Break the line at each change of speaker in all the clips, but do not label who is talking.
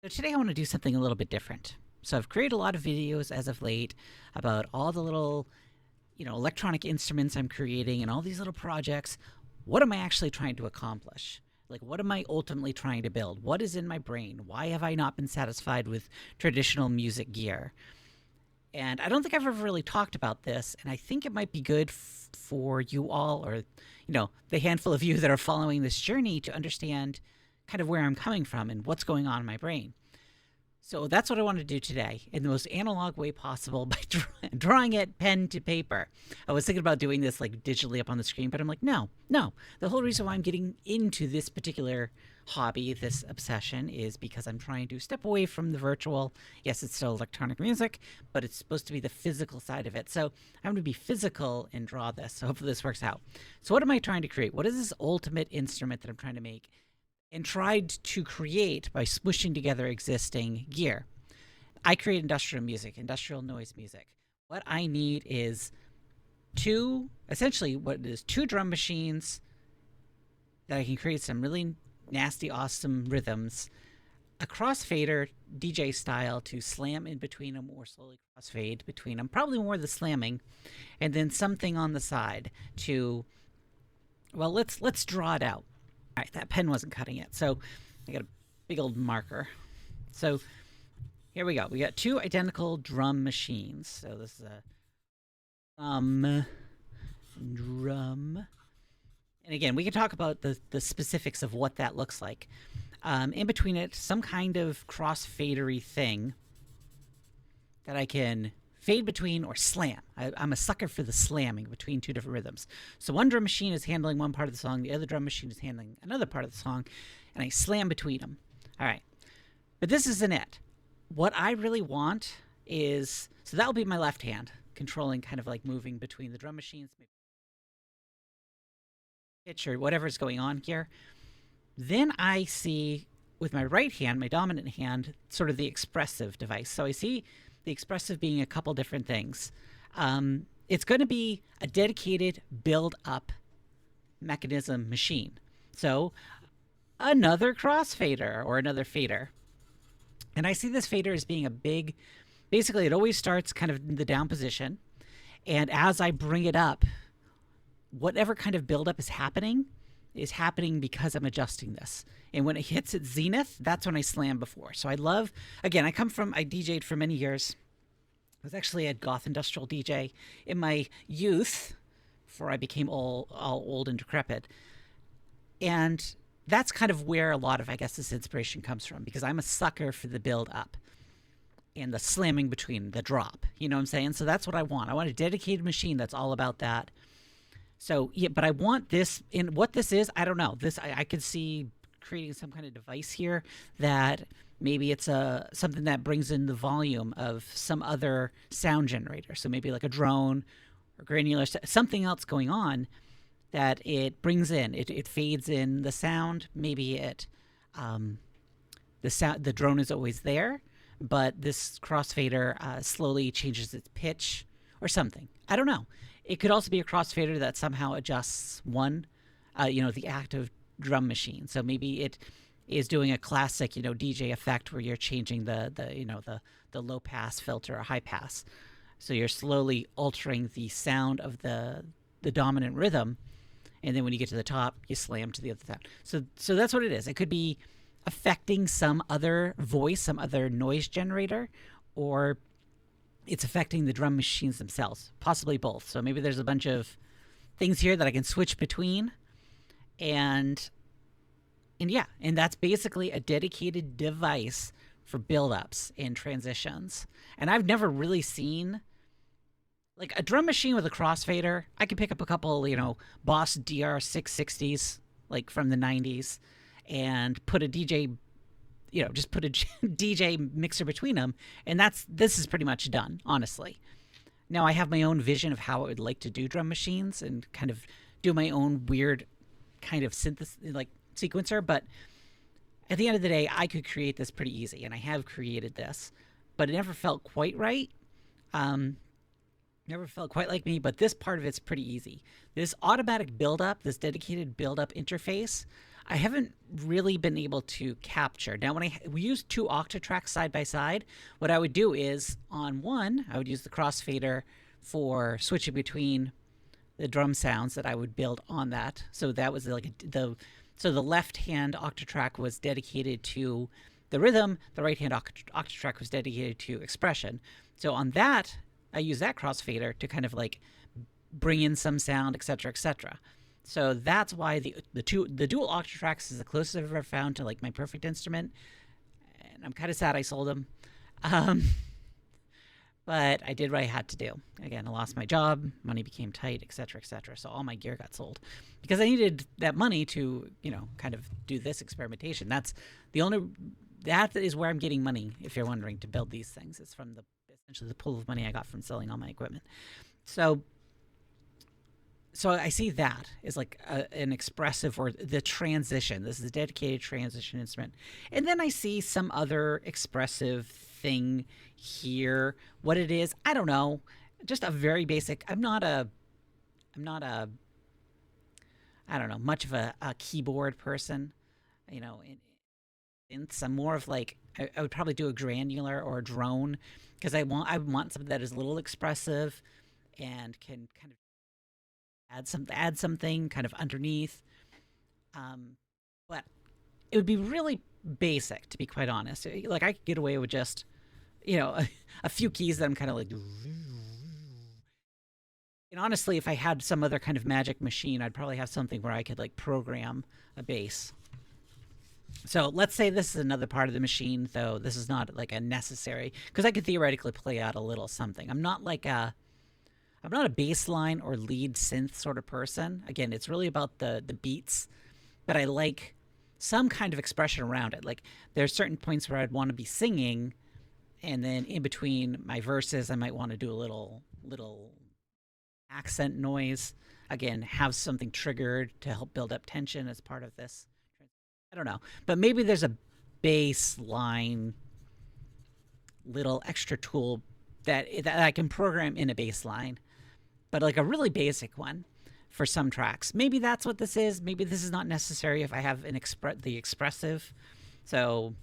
So today I want to do something a little bit different. So I've created a lot of videos as of late about all the little, electronic instruments I'm creating and all these little projects. What am I actually trying to accomplish? Like, what am I ultimately trying to build? What is in my brain? Why have I not been satisfied with traditional music gear? And I don't think I've ever really talked about this, and I think it might be good for you all, or, the handful of you that are following this journey to understand kind of where I'm coming from and what's going on in my brain. So that's what I want to do today in the most analog way possible by drawing it pen to paper. I was thinking about doing this like digitally up on the screen, but I'm like, no, no. The whole reason why I'm getting into this particular hobby, this obsession, is because I'm trying to step away from the virtual. Yes, it's still electronic music, but it's supposed to be the physical side of it. So I'm going to be physical and draw this. So hopefully this works out. So what am I trying to create? What is this ultimate instrument that I'm trying to make? And tried to create by smushing together existing gear. I create industrial music, industrial noise music. What I need is two drum machines that I can create some really nasty, awesome rhythms, a crossfader DJ style to slam in between them or slowly crossfade between them, probably more the slamming, and then something on the side to, well, let's draw it out. All right, that pen wasn't cutting it, so I got a big old marker. So here we go. We got two identical drum machines. So this is a drum. And again, we can talk about the specifics of what that looks like. In between it, some kind of crossfadery thing that I can fade between or slam. I'm a sucker for the slamming between two different rhythms. So one drum machine is handling one part of the song, the other drum machine is handling another part of the song, and I slam between them. All right. But this isn't it. What I really want is, so that'll be my left hand, controlling kind of like moving between the drum machines, maybe pitch or whatever's going on here. Then I see with my right hand, my dominant hand, sort of the expressive device. So I see the expressive being a couple different things. It's going to be a dedicated build-up mechanism machine. So another crossfader or another fader. And I see this fader as being a big, basically it always starts kind of in the down position. And as I bring it up, whatever kind of buildup is happening because I'm adjusting this. And when it hits its zenith, that's when I slam before. So I love, again, I DJ'd for many years. I was actually a goth industrial DJ in my youth before I became all old and decrepit. And that's kind of where a lot of, I guess, this inspiration comes from, because I'm a sucker for the build up and the slamming between the drop. You know what I'm saying? So that's what I want. I want a dedicated machine that's all about that. So, yeah, but I want this, in what this is, I don't know. This, I could see creating some kind of device here that maybe it's something that brings in the volume of some other sound generator. So maybe like a drone or granular, something else going on that it brings in. It fades in the sound. Maybe the drone is always there, but this crossfader slowly changes its pitch or something. I don't know. It could also be a crossfader that somehow adjusts the active drum machine. So maybe it is doing a classic, DJ effect where you're changing the low pass filter or high pass. So you're slowly altering the sound of the dominant rhythm, and then when you get to the top, you slam to the other sound. So that's what it is. It could be affecting some other voice, some other noise generator, or it's affecting the drum machines themselves, possibly both. So maybe there's a bunch of things here that I can switch between, and that's basically a dedicated device for build-ups and transitions. And I've never really seen like a drum machine with a crossfader. I could pick up a couple, Boss DR 660s, like from the 90s, and put a DJ, just put a DJ mixer between them, and this is pretty much done, honestly. Now I have my own vision of how I would like to do drum machines and kind of do my own weird kind of sequencer, but at the end of the day, I could create this pretty easy, and I have created this, but it never felt quite right. Never felt quite like me, but this part of it's pretty easy. This automatic buildup, this dedicated buildup interface, I haven't really been able to capture. Now, when we use two Octatracks side by side, what I would do is on one, I would use the crossfader for switching between the drum sounds that I would build on that. So that was like the left hand Octatrack was dedicated to the rhythm, the right hand Octatrack was dedicated to expression. So on that, I use that crossfader to kind of like bring in some sound, etc., etc. So that's why the dual Octatracks is the closest I've ever found to like my perfect instrument, and I'm kind of sad I sold them. Um, but I did what I had to do. Again, I lost my job, money became tight, etc., etc. So all my gear got sold because I needed that money to, kind of do this experimentation. That is where I'm getting money, if you're wondering, to build these things. It's from essentially the pool of money I got from selling all my equipment. So I see that as like an expressive, or the transition. This is a dedicated transition instrument. And then I see some other expressive thing here. What it is, I don't know. Just a very basic. I'm not I don't know, much of a keyboard person. In synths, I'm more of like, I would probably do a granular or a drone, because I want something that is a little expressive and can kind of add something kind of underneath. But it would be really basic, to be quite honest. Like I could get away with just, a few keys that I'm kind of like. And honestly, if I had some other kind of magic machine, I'd probably have something where I could like program a bass. So let's say this is another part of the machine, though this is not like a necessary, because I could theoretically play out a little something. I'm not a bass line or lead synth sort of person. Again, it's really about the beats, but I like some kind of expression around it. Like there's certain points where I'd want to be singing, and then in between my verses, I might want to do a little accent noise. Again, have something triggered to help build up tension as part of this. I don't know, but maybe there's a bass line little extra tool that I can program in a bass line, but like a really basic one for some tracks. Maybe that's what this is. Maybe this is not necessary if I have the expressive. So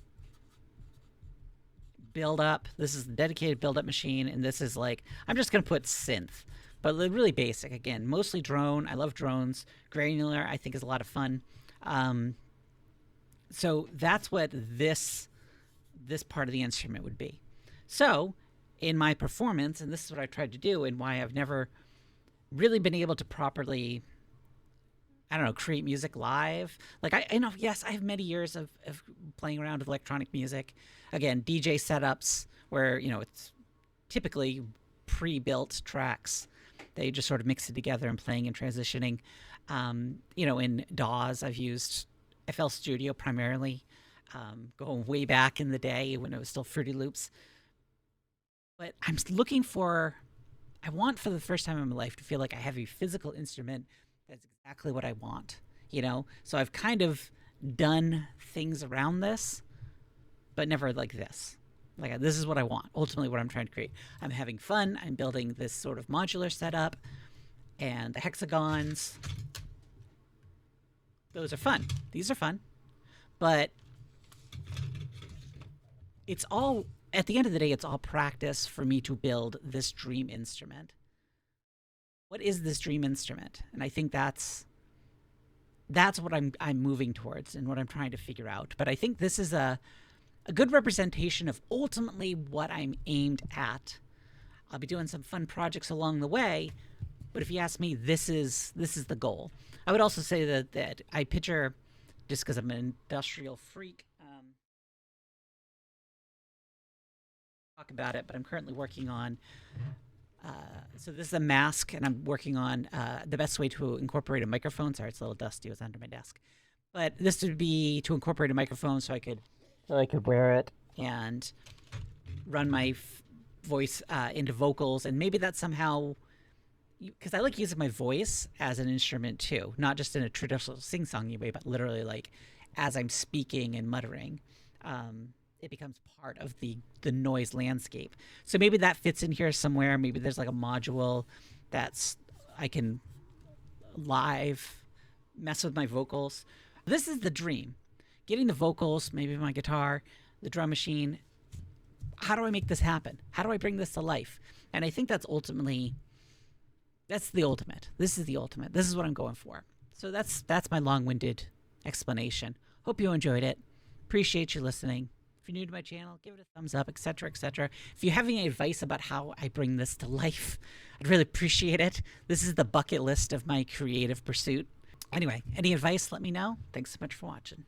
build up. This is the dedicated build up machine, and this is like, I'm just gonna put synth, but really basic. Again, mostly drone. I love drones. Granular, I think, is a lot of fun. So that's what this part of the instrument would be. So in my performance, and this is what I tried to do, and why I've never really been able to properly, I don't know, create music live. Like I know, yes, I have many years of playing around with electronic music. Again, DJ setups where, it's typically pre-built tracks. They just sort of mix it together and playing and transitioning. In DAWs, I've used FL Studio primarily, going way back in the day when it was still Fruity Loops. But I want for the first time in my life to feel like I have a physical instrument that's exactly what I want, So I've kind of done things around this, but never like this. Like, this is what I want, ultimately what I'm trying to create. I'm having fun. I'm building this sort of modular setup, and the hexagons, those are fun. These are fun. But it's all, at the end of the day, it's all practice for me to build this dream instrument. What is this dream instrument? And I think that's what I'm moving towards and what I'm trying to figure out. But I think this is a good representation of ultimately what I'm aimed at. I'll be doing some fun projects along the way, but if you ask me, this is the goal. I would also say that I picture, just because I'm an industrial freak, talk about it, but I'm currently working on, so this is a mask, and I'm working on the best way to incorporate a microphone. Sorry, it's a little dusty, it was under my desk. But this would be to incorporate a microphone so I could wear it and run my voice into vocals, and maybe that somehow, because I like using my voice as an instrument too, not just in a traditional sing-songy way, but literally like as I'm speaking and muttering, it becomes part of the noise landscape. So maybe that fits in here somewhere. Maybe there's like a module that's I can live mess with my vocals. This is the dream. Getting the vocals, maybe my guitar, the drum machine. How do I make this happen? How do I bring this to life? And I think that's the ultimate. This is the ultimate. This is what I'm going for. So that's my long-winded explanation. Hope you enjoyed it. Appreciate you listening. If you're new to my channel, give it a thumbs up, etc., etc. If you have any advice about how I bring this to life, I'd really appreciate it. This is the bucket list of my creative pursuit. Anyway, any advice, let me know. Thanks so much for watching.